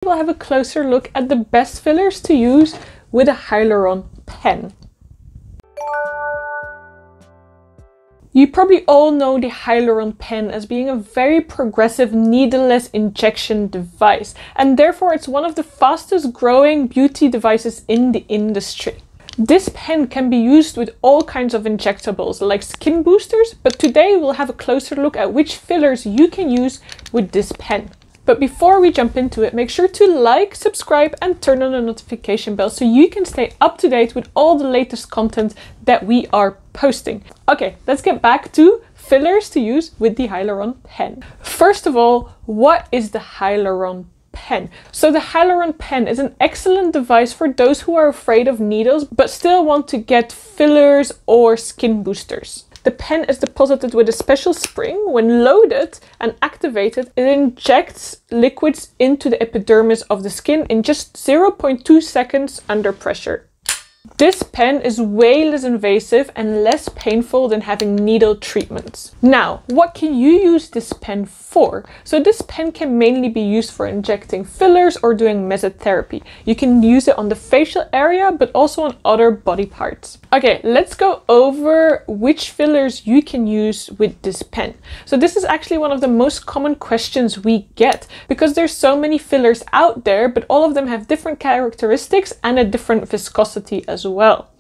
we'll have a closer look at the best fillers to use with a hyaluron pen. You probably all know the hyaluron pen as being a very progressive needleless injection device, and therefore it's one of the fastest growing beauty devices in the industry. This pen can be used with all kinds of injectables like skin boosters, but today we'll have a closer look at which fillers you can use with this pen. But before we jump into it, make sure to like, subscribe and turn on the notification bell so you can stay up to date with all the latest content that we are posting. Okay, let's get back to fillers to use with the hyaluron pen. First of all, what is the hyaluron pen? So the hyaluron pen is an excellent device for those who are afraid of needles but still want to get fillers or skin boosters. The pen is deposited with a special spring. When loaded and activated, it injects liquids into the epidermis of the skin in just 0.2 seconds under pressure. This pen is way less invasive and less painful than having needle treatments. Now, what can you use this pen for? So this pen can mainly be used for injecting fillers or doing mesotherapy. You can use it on the facial area, but also on other body parts. Okay, let's go over which fillers you can use with this pen. So this is actually one of the most common questions we get because there's so many fillers out there, but all of them have different characteristics and a different viscosity as well.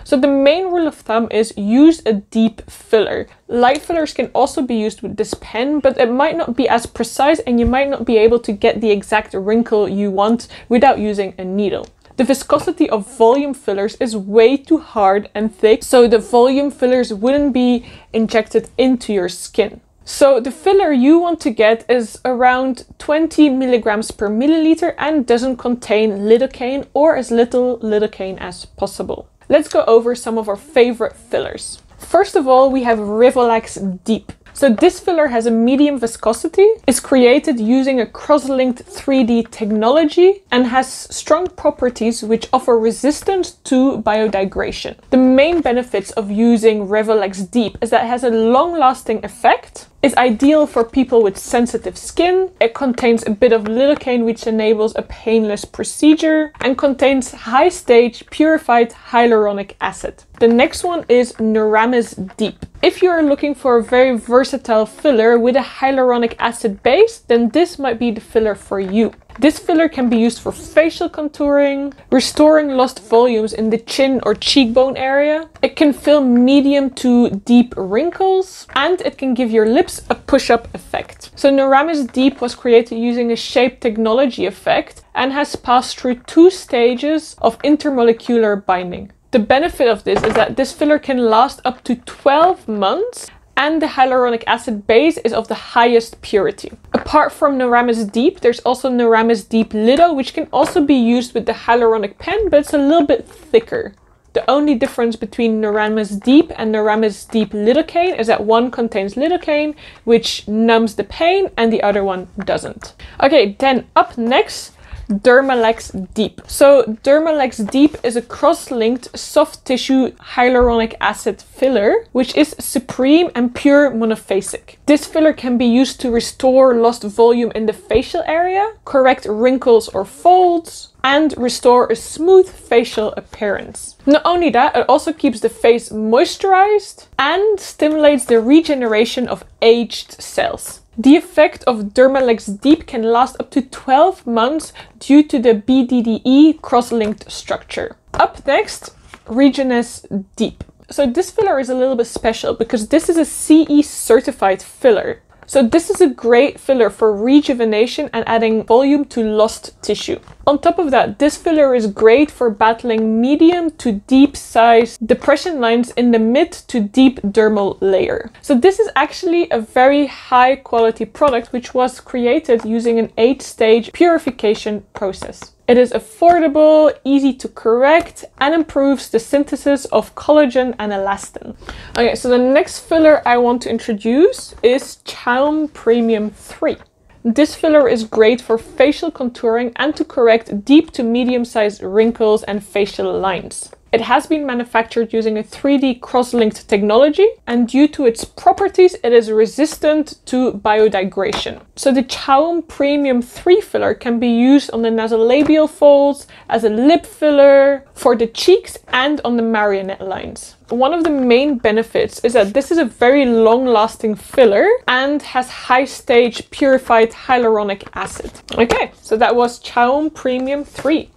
So the main rule of thumb is use a deep filler. Light fillers can also be used with this pen, but it might not be as precise and you might not be able to get the exact wrinkle you want without using a needle. The viscosity of volume fillers is way too hard and thick, so the volume fillers wouldn't be injected into your skin. So the filler you want to get is around 20 milligrams per milliliter and doesn't contain lidocaine or as little lidocaine as possible. Let's go over some of our favorite fillers. First of all, we have Revolax Deep. So this filler has a medium viscosity, is created using a cross-linked 3D technology and has strong properties which offer resistance to biodegradation. The main benefits of using Revolax Deep is that it has a long-lasting effect. It's ideal for people with sensitive skin. It contains a bit of lidocaine which enables a painless procedure and contains high stage purified hyaluronic acid. The next one is Noramis Deep. If you are looking for a very versatile filler with a hyaluronic acid base, then this might be the filler for you. This filler can be used for facial contouring, restoring lost volumes in the chin or cheekbone area. It can fill medium to deep wrinkles and it can give your lips a push-up effect. So Noramis Deep was created using a shape technology effect and has passed through 2 stages of intermolecular binding. The benefit of this is that this filler can last up to 12 months and the hyaluronic acid base is of the highest purity. Apart from Noramis Deep, there's also Noramis Deep Lido, which can also be used with the hyaluronic pen, but it's a little bit thicker. The only difference between Noramis Deep and Noramis Deep Lidocaine is that one contains lidocaine, which numbs the pain, and the other one doesn't. Okay, then up next, Dermalex Deep. So Dermalex Deep is a cross-linked soft tissue hyaluronic acid filler, which is supreme and pure monophasic. This filler can be used to restore lost volume in the facial area, correct wrinkles or folds, and restore a smooth facial appearance. Not only that, it also keeps the face moisturized and stimulates the regeneration of aged cells. The effect of Dermalex Deep can last up to 12 months due to the BDDE cross-linked structure. Up next, Regenes Deep. So this filler is a little bit special because this is a CE certified filler. So this is a great filler for rejuvenation and adding volume to lost tissue. On top of that, this filler is great for battling medium to deep size depression lines in the mid to deep dermal layer. So this is actually a very high quality product which was created using an 8-stage purification process. It is affordable, easy to correct, and improves the synthesis of collagen and elastin. Okay, so the next filler I want to introduce is Chalm Premium 3. This filler is great for facial contouring and to correct deep to medium-sized wrinkles and facial lines. It has been manufactured using a 3D cross-linked technology, and due to its properties, it is resistant to biodegradation. So the Chowum Premium 3 filler can be used on the nasolabial folds, as a lip filler, for the cheeks, and on the marionette lines. One of the main benefits is that this is a very long-lasting filler and has high-stage purified hyaluronic acid. Okay, so that was Chowum Premium 3.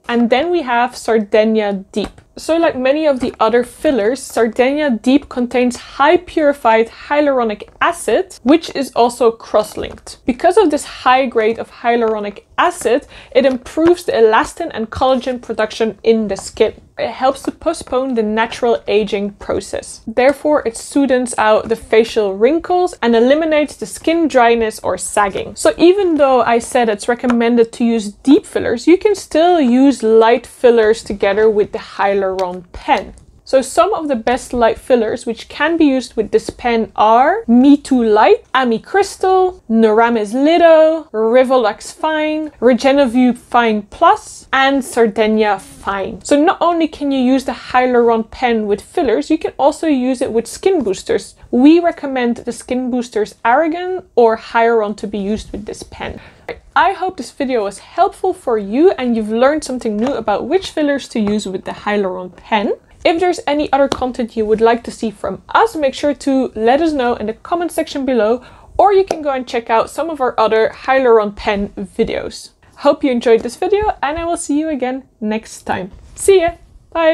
And then we have Sardenia Deep. So like many of the other fillers, Sardenia Deep contains high purified hyaluronic acid, which is also cross-linked. Because of this high grade of hyaluronic acid, it improves the elastin and collagen production in the skin. It helps to postpone the natural aging process. Therefore, it soothes out the facial wrinkles and eliminates the skin dryness or sagging. So even though I said it's recommended to use deep fillers, you can still use light fillers together with the Hyaluron pen. So some of the best light fillers which can be used with this pen are Me Too Light, Ami Crystal, Noramis Lido, Rivolux Fine, Regenivue Fine Plus, and Sardenia Fine. So not only can you use the Hyaluron pen with fillers, you can also use it with skin boosters. We recommend the Skin Boosters Aragon or Hyaluron to be used with this pen. I hope this video was helpful for you and you've learned something new about which fillers to use with the Hyaluron pen. If there's any other content you would like to see from us, make sure to let us know in the comment section below, or you can go and check out some of our other Hyaluron pen videos. Hope you enjoyed this video and I will see you again next time. See ya! Bye!